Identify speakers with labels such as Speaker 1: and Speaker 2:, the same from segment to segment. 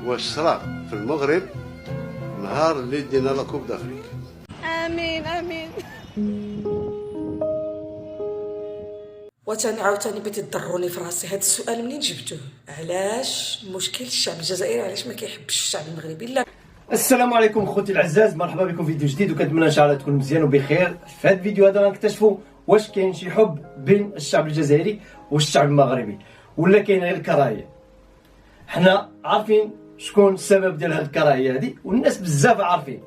Speaker 1: والصرا في المغرب نهار اللي دينا لا كوب دافريك.
Speaker 2: امين امين.
Speaker 3: وتاني عاوتاني بغيتي تضروني في راسي. هذا السؤال منين جبتوه؟ علاش مشكل الشعب الجزائري علاش ما كيحبش الشعب المغربي؟ لا.
Speaker 4: السلام عليكم خوتي العزاز، مرحبا بكم في فيديو جديد، وكنتمنى ان شاء الله تكونوا مزيان وبخير. في هذا الفيديو هذا غنكتشفوا واش كاين شي حب بين الشعب الجزائري والشعب المغربي ولا كاين غير كراهيه. حنا عارفين شكون السبب ديال هذه الكراهيه هذه، والناس بزاف عارفين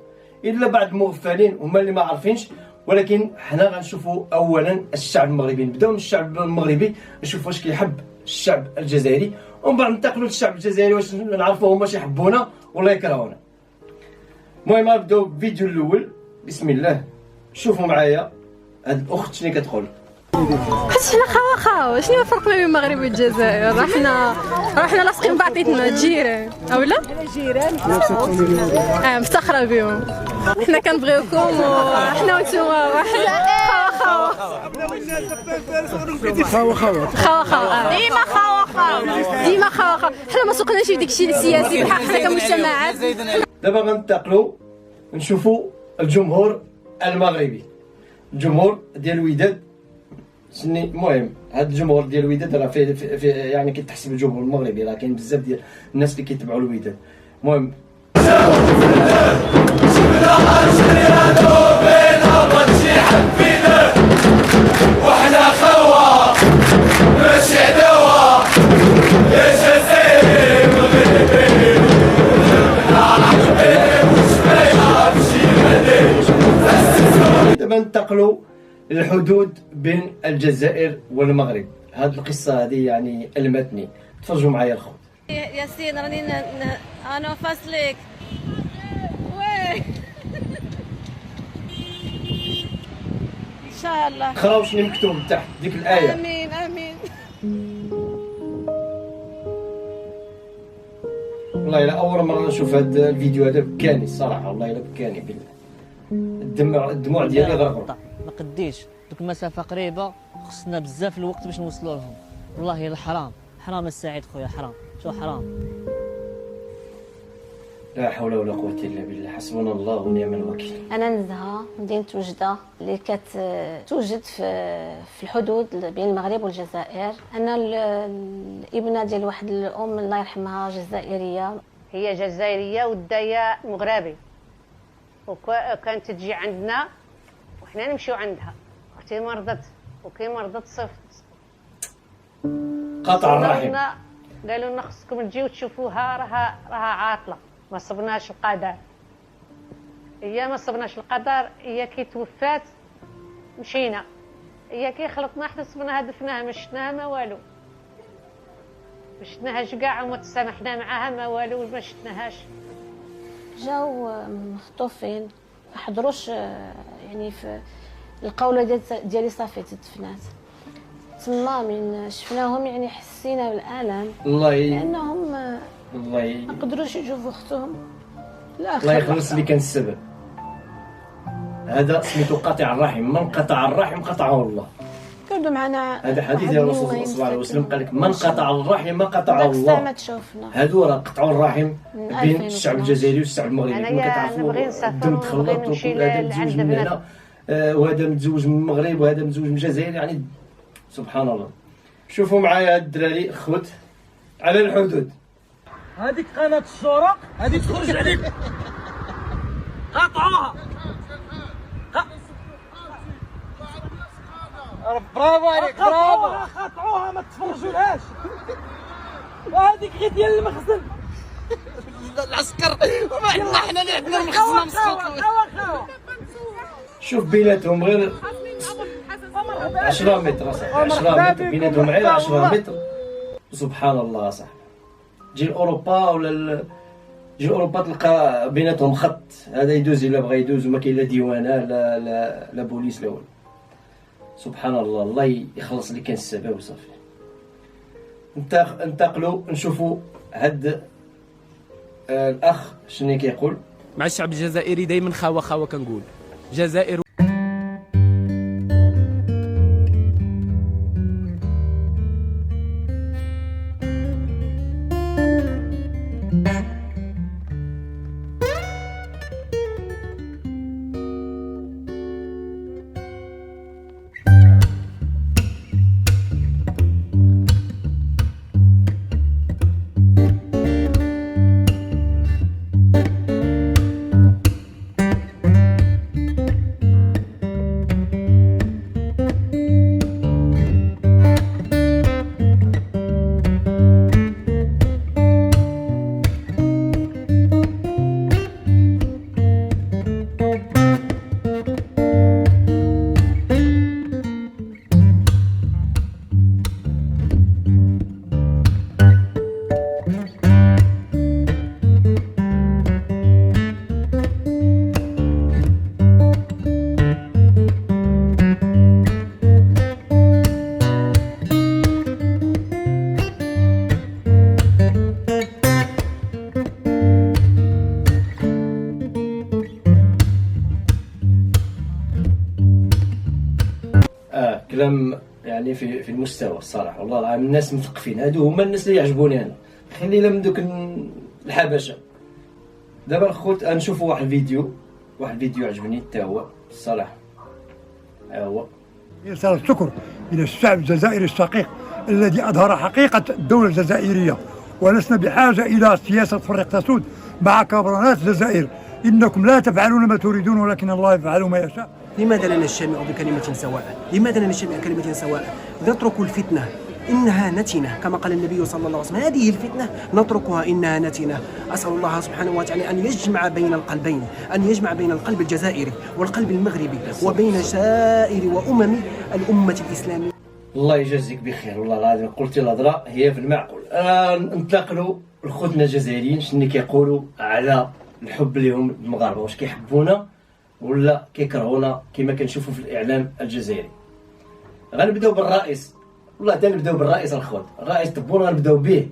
Speaker 4: الا بعض المغفلين هما اللي ما عارفينش. ولكن حنا غنشوفوا اولا الشعب المغربي، نبداو من الشعب المغربي نشوف واش كيحب الشعب الجزائري، ومن بعد ننتقلوا للشعب الجزائري واش نعرفوا هما واش يحبونا ولا يكرهونا. المهم نبداو بالفيديو الاول. بسم الله، شوفوا معايا هاد الاخت شنو كتقول.
Speaker 2: حس حنا خوا شنو الفرق بين المغرب والجزائر؟ رحنا لاصقين بعضياتنا جيران اولا جيران مفتخره بهم. حنا كنبغيوكم وحنا وانتوما واحد. خوا ديما خوا حنا ما سوقناش في داكشي السياسي بحق حنا كمجتمعات.
Speaker 4: دابا غننتقلوا نشوفوا الجمهور المغربي، الجمهور ديال الوداد. المهم هذا الجمهور ديال الوداد راه في يعني كيتحسب الجمهور المغربي، راه كاين بزاف ديال الناس اللي كيتبعوا الوداد. المهم
Speaker 5: وحنا خوا ماشي عداوة يا جزائري مغربي
Speaker 4: دابا ننتقلوا للحدود بين الجزائر والمغرب. هذه القصه هذه يعني المتني، تفرجوا معايا الخوت.
Speaker 2: ياسين راني انا فاصلك وي ان شاء الله.
Speaker 4: قراو شنو مكتوب تحت ديك الايه.
Speaker 2: امين امين.
Speaker 4: والله الا اول مره نشوف هذا الفيديو هذا بكاني الصراحه، والله الا بكاني بالله. الدموع ديالي غرقوا.
Speaker 6: ما قديش دوك المسافه قريبه، خصنا بزاف الوقت باش نوصلوا لهم. والله الا حرام السعيد خويا، حرام شو حرام.
Speaker 4: لا حول ولا قوه الا بالله، حسبنا الله ونعم الوكيل.
Speaker 7: أنا نزهة مدينة وجدة اللي كتوجد في الحدود بين المغرب والجزائر. أنا الابنة ديال واحد الأم الله يرحمها جزائرية.
Speaker 8: هي جزائرية ودايا مغربي، وكانت تجي عندنا وحنا نمشيو عندها. اختي مرضت وكي مرضت صفت
Speaker 4: قطع الرحم.
Speaker 8: قالوا لنا خصكم تجيو تشوفوها، راها عاطله، ما صبناش القدر. هي ما صبناش القدر، هي كي توفات مشينا، هي كي خلطنا حنا صبناها دفناها، ما شفناها ما والو، ما شفناهاش كاع وما تسامحنا معاها ما والو، ما شفناهاش.
Speaker 7: جاو مخطوفين ما حضروش يعني في القولة ديالي صافي تدفنات. تما من شفناهم يعني حسينا بالألم،
Speaker 4: الله
Speaker 7: لأنهم
Speaker 4: الله
Speaker 7: ما قدروش يشوفوا اختهم.
Speaker 4: الله يخلص اللي كان السبب. هذا سميتو قاطع الرحم، من قطع الرحم قطعه الله.
Speaker 7: كردوا معنا
Speaker 4: هذا حديث ديال الرسول صلى الله عليه وسلم، قال لك من قطع الرحم ما قطعه الله.
Speaker 7: ما تشوفنا
Speaker 4: هادو راه قطعوا الرحم بين الشعب الجزائري والشعب المغربي. كما كتعرفوا الدم تخلط، وهذا متزوج من هنا وهذا متزوج من المغرب وهذا متزوج من الجزائر، يعني سبحان الله. شوفوا معايا هاد الدراري خوت على الحدود.
Speaker 6: هذيك قناه الشرق هذه تخرج عليك، قطعوها. برافو عليك، برافو. قطعوها ما تفرجولهاش. وهذيك غير ديال المخزن العسكر، وما حنا اللي عندنا المخزن مسقوط.
Speaker 4: شوف بيناتهم غير 10 متر، 10 متر بيناتهم، غير 10 متر. سبحان الله صح. تجي اوروبا ولا تجي اوروبا تلقى بيناتهم خط، هذا يدوز الا بغى يدوز وما كاين لا ديوانه لا بوليس لا والو. سبحان الله، الله يخلص اللي كان السبب وصافي. انتقلوا نشوفوا هاد الاخ شنو كيقول.
Speaker 9: مع الشعب الجزائري دائما خوا كنقول جزائر
Speaker 4: يعني في المستوى الصراحه، والله العظيم الناس مثقفين، هادو هما الناس اللي يعجبوني انا. خلينا من دوك الحبشه. دابا الخوت غنشوفوا واحد الفيديو عجبني حتى هو الصراحه. ها هو
Speaker 10: يرسل الشكر إلى الشعب الجزائري الشقيق الذي أظهر حقيقة الدولة الجزائرية، ولسنا بحاجة إلى سياسة فرق تسود مع كبرانات الجزائر. إنكم لا تفعلون ما تريدون ولكن الله يفعل ما يشاء.
Speaker 11: لماذا لا نجتمع بكلمة سواء؟ لماذا لا نجتمع بكلمة سواء؟ نترك الفتنة إنها نتنة، كما قال النبي صلى الله عليه وسلم، هذه الفتنة نتركها إنها نتنة. أسأل الله سبحانه وتعالى أن يجمع بين القلبين، أن يجمع بين القلب الجزائري والقلب المغربي وبين سائر وأمم الأمة الإسلامية.
Speaker 4: الله يجازيك بخير، والله العظيم قلت الهضره هي في المعقول. ننتقلوا لخوتنا الجزائريين شنو كيقولوا على الحب لهم المغاربه، واش كيحبونا ولا كيكرهونا كما كنشوفوا في الاعلام الجزائري. غنبداو بالرئيس، والله حتى نبداو بالرئيس الخوت، الرئيس تبون غنبداو به.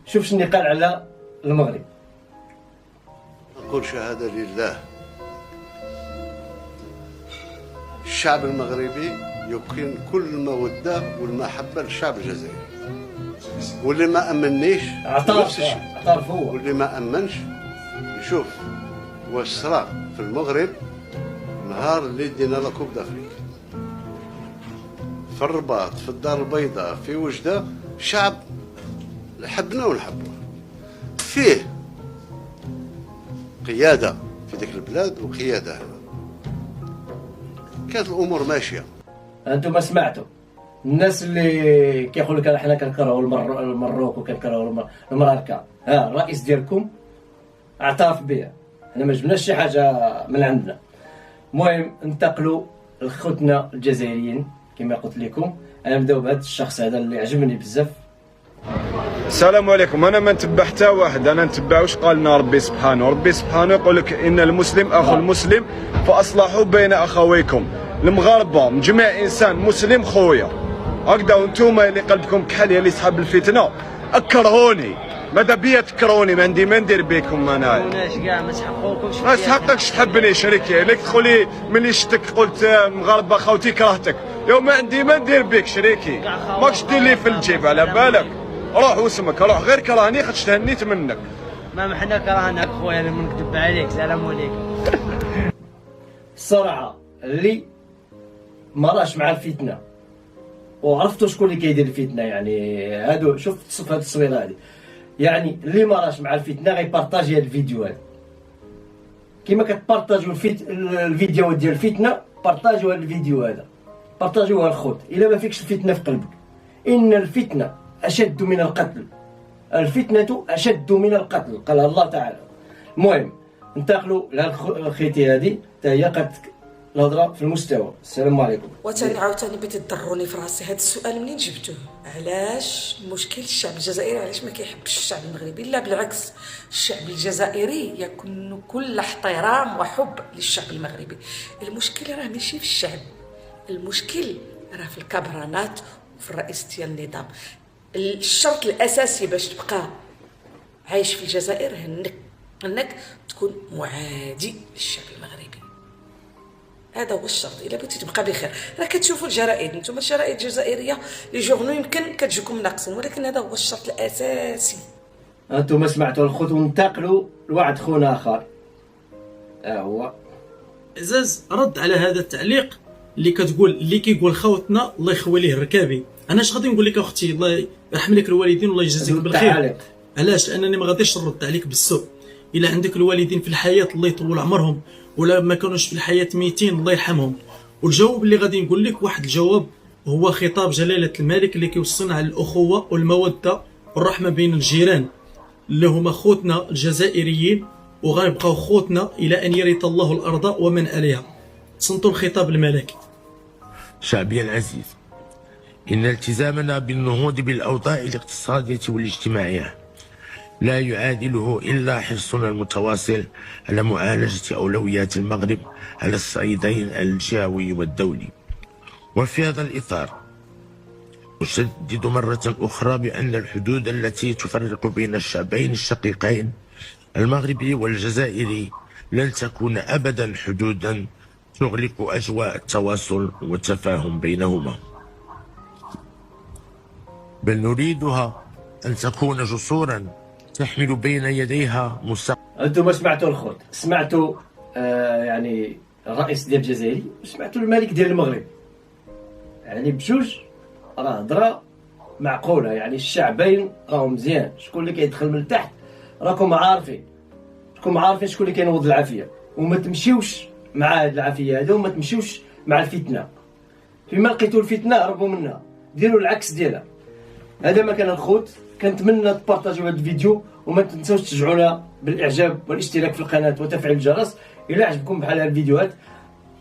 Speaker 4: شوف شنو قال على المغرب.
Speaker 1: نقول شهاده لله، الشعب المغربي يمكن كل المودة والمحبة للشعب الجزائري، واللي ما أمنيش
Speaker 4: اعترف هو،
Speaker 1: واللي ما أمنش يشوف واش صرا في المغرب نهار اللي دينا لا كوب دافريك في الرباط، في الدار البيضاء، في وجدة. شعب حبنا ونحبوه، فيه قيادة في ذيك البلاد وقيادة هنا، كانت الأمور ماشية.
Speaker 4: انتم سمعتوا الناس اللي كيقول لك حنا كنكرهوا المروك وكنكرهوا المغاركه، ها الرئيس ديالكم اعترف بها، حنا ما جبناش شي حاجه من عندنا. المهم انتقلوا لخوتنا الجزائريين كما قلت لكم. انا نبداو بهذا الشخص هذا اللي عجبني بزاف.
Speaker 12: السلام عليكم. انا ما نتبع حتى واحد، انا نتبع واش قال لنا ربي سبحانه. ربي سبحانه يقول لك ان المسلم اخو المسلم فاصلحوا بين اخويكم. المغاربه من جميع انسان مسلم خويا، هكذا وانتوما اللي قلبكم كحل اللي صحاب الفتنه اكرهوني، ماذا بيا تكرهوني، ما عندي ما ندير بكم انايا.
Speaker 6: كاع ما تحقوكمش،
Speaker 12: ما تحققش تحبني شريكي، لك تقولي ملي شتك قلت مغاربه خوتي كرهتك، يوم ما عندي ما ندير بك شريكي، ماكش دير لي في الجيب على بالك. روح واسمك، روح غير كرهني خاطش تهنيت منك.
Speaker 6: ما حنا كرهناك خويا، انا نكذب عليك. سلام عليكم.
Speaker 4: الصراحه اللي ما راش مع الفتنه وعرفتوا شكون اللي كيدير الفتنه، يعني هادو شوف هاد التصويره هادي، يعني اللي ما راش مع الفتنه غيبارطاجي هاد الفيديو هذا. كيما كتبارطاجيو الفيديو ديال الفتنه، بارطاجيو هاد الفيديو هذا، بارطاجيوه الخوت الا ما فيكش الفتنه في قلبك. ان الفتنه اشد من القتل، الفتنه اشد من القتل قالها الله تعالى. المهم انتقلوا لخيتي هذه حتى هي قد الهضره في المستوى. السلام عليكم.
Speaker 3: وتاني عاوتاني بغيت تضروني في راسي هذا السؤال منين جبتوه؟ علاش مشكل الشعب الجزائري علاش ما كيحبش الشعب المغربي؟ لا بالعكس، الشعب الجزائري يكون كل احترام وحب للشعب المغربي. المشكل راه ماشي في الشعب، المشكل راه في الكبرانات وفي الرئيس ديال النظام. الشرط الاساسي باش تبقى عايش في الجزائر انك تكون معادي للشعب المغربي. هذا هو الشرط الا بغيتي تبقى بخير. راه كتشوفوا الجرائد، نتوما الجرائد الجزائريه لي جورنو يمكن كتجيكم ناقصين، ولكن هذا هو الشرط الاساسي.
Speaker 4: انتم سمعتوا الخوت، وننتقلوا لواحد خونا اخر. هو
Speaker 13: عزاز رد على هذا التعليق اللي كتقول اللي كيقول خوتنا الله يخوي ليه الركابي. انا اش غادي نقول لك اختي، الله يرحم لك الوالدين والله يجازيك بالخير. علاش؟ لانني ما غاديش نرد عليك بالسوء. الا عندك الوالدين في الحياه الله يطول عمرهم، ولا ما كانوش في الحياه ميتين الله يرحمهم. والجواب اللي غادي نقول لك واحد الجواب هو خطاب جلاله الملك اللي كيوصلنا على الاخوه والموده والرحمه بين الجيران اللي هما خوتنا الجزائريين، وغيبقاو خوتنا الى ان يرث الله الارض ومن عليها. صنتوا الخطاب الملكي.
Speaker 14: شعبي العزيز، إن التزامنا بالنهوض بالأوضاع الاقتصادية والاجتماعية لا يعادله إلا حرصنا المتواصل على معالجة أولويات المغرب على الصعيدين الجهوي والدولي. وفي هذا الإطار أشدد مرة أخرى بأن الحدود التي تفرق بين الشعبين الشقيقين المغربي والجزائري لن تكون أبدا حدودا تغلق أجواء التواصل والتفاهم بينهما. بل نريدها أن تكون جسورا تحمل بين يديها مستقبل.
Speaker 4: أنتم سمعتوا الخوت، سمعتوا يعني الرئيس ديال الجزائري، وسمعتوا الملك ديال المغرب. يعني بجوج راه هضره معقوله، يعني الشعبين راهو مزيان. شكون اللي كيدخل من التحت راكم عارفين، شكون اللي كينوض العافيه، وما تمشيوش مع هاد العافيه هذا، وما تمشيوش مع الفتنه. فيما لقيتوا الفتنه هربوا منها، ديروا العكس ديالها. هذا ما كان الخوت، كنتمنى تبارطاجيو هذا الفيديو، وما تنساوش تشجعونا بالاعجاب والاشتراك في القناه وتفعيل الجرس. الى عجبكم بحال هاد الفيديوهات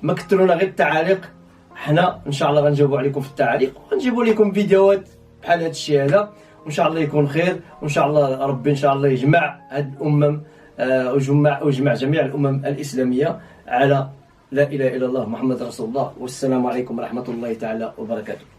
Speaker 4: ما كثرونا غير التعاليق، حنا ان شاء الله غنجاوبوا عليكم في التعاليق، وغنجيبوا لكم فيديوهات بحال هاد الشيء هذا، وان شاء الله يكون خير، وان شاء الله ربي ان شاء الله يجمع هاد الامم ويجمع جميع الامم الاسلاميه على لا اله الا الله محمد رسول الله. والسلام عليكم ورحمه الله تعالى وبركاته.